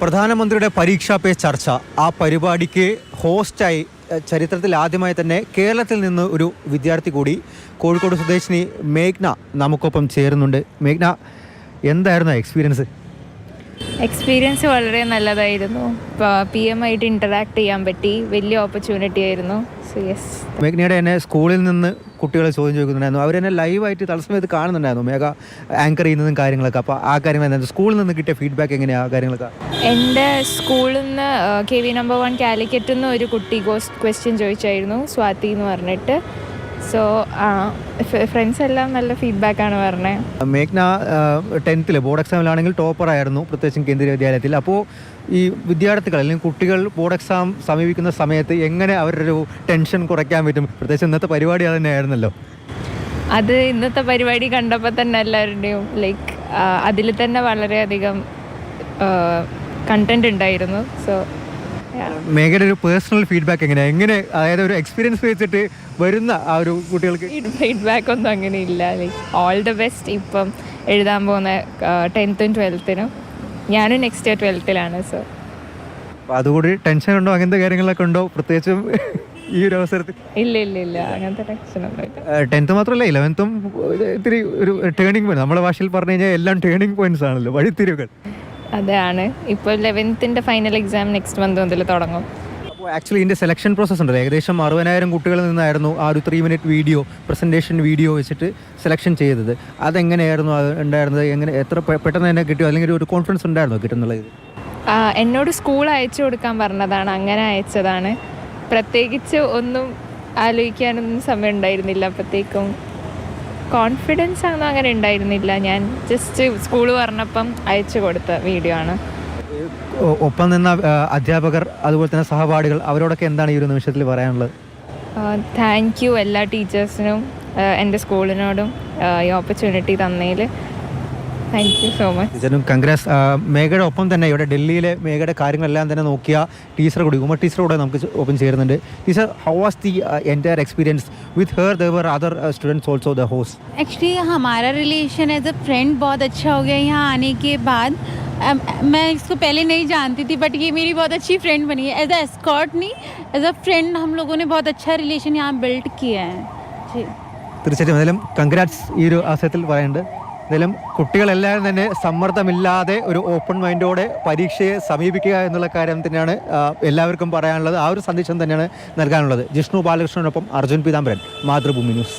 പ്രധാനമന്ത്രിയുടെ പരീക്ഷാ പേ ചർച്ച ആ പരിപാടിക്ക് ഹോസ്റ്റായി ചരിത്രത്തിൽ ആദ്യമായി തന്നെ കേരളത്തിൽ നിന്ന് ഒരു വിദ്യാർത്ഥി കൂടി കോഴിക്കോട് സ്വദേശിനി മേഘ്ന നമുക്കൊപ്പം ചേരുന്നുണ്ട്. മേഘ്ന, എന്തായിരുന്നു എക്സ്പീരിയൻസ് വളരെ നല്ലതായിരുന്നു. PM ആയിട്ട് ഇൻറ്ററാക്ട് ചെയ്യാൻ പറ്റി. വലിയ ഓപ്പർച്യൂണിറ്റി ആയിരുന്നു. So yes. മേഘ്നയുടെ തന്നെ സ്കൂളിൽ നിന്ന് കുട്ടികളെ ചോദ്യം ചോദിക്കുന്നുണ്ടായിരുന്നു. അവർ തന്നെ ലൈവായിട്ട് തത്സമയത്ത് കാണുന്നുണ്ടായിരുന്നു മേഘ ആങ്കർ ചെയ്യുന്നതും കാര്യങ്ങളൊക്കെ. അപ്പോൾ ആ കാര്യങ്ങൾ എന്തായിരുന്നു സ്കൂളിൽ നിന്ന് കിട്ടിയ ഫീഡ്ബാക്ക് എങ്ങനെയാണ് ആ കാര്യങ്ങളൊക്കെ? എൻ്റെ സ്കൂളിൽ നിന്ന് KV നമ്പർ 1 കാലിക്കറ്റിൽ നിന്ന് ഒരു കുട്ടി ക്വസ്റ്റ്യൻ ചോദിച്ചായിരുന്നു, സ്വാതി എന്ന് പറഞ്ഞിട്ട്. സോ ഫ്രണ്ട്സ് എല്ലാം നല്ല ഫീഡ്ബാക്കാണ് പറഞ്ഞത്. മേഘ്ന 10th ബോർഡ് എക്സാമിലാണെങ്കിൽ ടോപ്പറായിരുന്നു, പ്രത്യേകിച്ചും കേന്ദ്രീയ വിദ്യാലയത്തിൽ. അപ്പോൾ ഈ വിദ്യാർത്ഥികൾ അല്ലെങ്കിൽ കുട്ടികൾ ബോർഡ് എക്സാം സമീപിക്കുന്ന സമയത്ത് എങ്ങനെ അവരുടെ ഒരു ടെൻഷൻ കുറയ്ക്കാൻ പറ്റും? പ്രത്യേകിച്ച് ഇന്നത്തെ പരിപാടി അത് തന്നെയായിരുന്നല്ലോ. അത് ഇന്നത്തെ പരിപാടി കണ്ടപ്പോൾ തന്നെ എല്ലാവരുടെയും അതിൽ തന്നെ വളരെയധികം കണ്ടന്റ് ഉണ്ടായിരുന്നു. സോ മേഘയുടെ ഒരു പേഴ്സണൽ ഫീഡ്ബാക്ക് എങ്ങനെ അതായത് ഒരു എക്സ്പീരിയൻസ് വെച്ചിട്ട് വരുന്ന ആ ഒരു കുട്ടികൾക്ക് ഫീഡ്ബാക്ക് ഒന്നും അങ്ങനെ ഇല്ല. All the best. ഇപ്പം എഴുതാൻ പോകുന്ന 10th ഉം 12th ഞാനും നെക്സ്റ്റ് ഇയർ 12th സോ അതുകൂടി ടെൻഷൻ ഉണ്ടോ? അങ്ങനത്തെ കാര്യങ്ങളൊക്കെ ഉണ്ടോ പ്രത്യേകിച്ചും ഈ ഒരു അവസരത്തിൽ? ഇല്ല അങ്ങനത്തെ ടെൻഷനൊന്നും ഇല്ല. 10th മാത്രമല്ല 11th ഇത്തിരി ഒരു ടേണിംഗ് പോയിന്റ്, നമ്മുടെ ഭാഷയിൽ പറഞ്ഞു കഴിഞ്ഞാൽ എല്ലാം ടേണിംഗ് പോയിന്റ്സ് ആണല്ലോ, വഴിത്തിരിവുകൾ. അതാണ്. ഇപ്പോൾ 11th final exam next month മുതൽ തുടങ്ങും. അപ്പോൾ ആക്ച്വലി ഇതിൻ്റെ സെലക്ഷൻ പ്രോസസ്സ് ഉണ്ടല്ലോ. ഏകദേശം 60,000 കുട്ടികളിൽ നിന്നായിരുന്നു ആ ഒരു 3 minute വീഡിയോ പ്രസൻറ്റേഷൻ വീഡിയോ വെച്ചിട്ട് സെലക്ഷൻ ചെയ്തത്. അതെങ്ങനെയായിരുന്നു ഉണ്ടായിരുന്നത്? എങ്ങനെ എത്ര പെട്ടെന്ന് തന്നെ കിട്ടിയോ, അല്ലെങ്കിൽ ഒരു കോൺഫിഡൻസ് ഉണ്ടായിരുന്നോ കിട്ടുന്നുള്ളത്? എന്നോട് സ്കൂൾ അയച്ചു കൊടുക്കാൻ പറഞ്ഞതാണ്, അങ്ങനെ അയച്ചതാണ്. പ്രത്യേകിച്ച് ഒന്നും ആലോചിക്കാനൊന്നും സമയം ഉണ്ടായിരുന്നില്ല. അപ്പോഴത്തേക്കും കോൺഫിഡൻസ് ഒന്നും അങ്ങനെ ഉണ്ടായിരുന്നില്ല. ഞാൻ ജസ്റ്റ് സ്കൂൾ പറഞ്ഞപ്പം അയച്ചു കൊടുത്ത വീഡിയോ ആണ്. ഒപ്പം നിന്ന അധ്യാപകർ അതുപോലെ തന്നെ സഹപാഠികൾ അവരോടൊക്കെ എന്താണ് ഈ ഒരു നിമിഷത്തിൽ പറയാനുള്ളത്? താങ്ക് യു എല്ലാ ടീച്ചേഴ്സിനും എൻ്റെ സ്കൂളിനോടും ഈ ഓപ്പർച്യൂണിറ്റി തന്നതിൽ thank you so much. Congrats. മേഘയുടെ ഒപ്പം തന്നെ ഇവിടെ ഡൽഹിയിലെ മേഘയുടെ കാര്യങ്ങളെല്ലാം തന്നെ നോക്കിയ ടീച്ചർ കൂടി ഉമർ ടീച്ചറോടെ നമുക്ക് ഒപ്പം ചേരുന്നുണ്ട്. Teacher, how was the entire experience with her? There were other students also the host. Actually हमारा रिलेशन एज अ फ्रेंड बहुत अच्छा हो गया यहाँ आने के बाद. मैं इसको पहले नहीं जानती थी, बट ये मेरी बहुत अच्छी फ्रेंड बनी है. एज अ एस्कॉर्ट नहीं, एज अ फ्रेंड हम लोगों ने बहुत अच्छा रिलेशन यहाँ बिल्ड किया है. जी, തീർച്ചയായിട്ടും എന്തായാലും കൺഗ്രാറ്റ്സ് ഈ ഒരു അവസരത്തിൽ പറയുന്നുണ്ട്. എന്തായാലും കുട്ടികളെല്ലാവരും തന്നെ സമ്മർദ്ദമില്ലാതെ ഒരു ഓപ്പൺ മൈൻഡോടെ പരീക്ഷയെ സമീപിക്കുക എന്നുള്ള കാര്യം തന്നെയാണ് എല്ലാവർക്കും പറയാനുള്ളത്. ആ ഒരു സന്ദേശം തന്നെയാണ് നൽകാനുള്ളത്. ജിഷ്ണു ബാലകൃഷ്ണനൊപ്പം അർജുൻ പീതാംബരൻ, മാതൃഭൂമി ന്യൂസ്.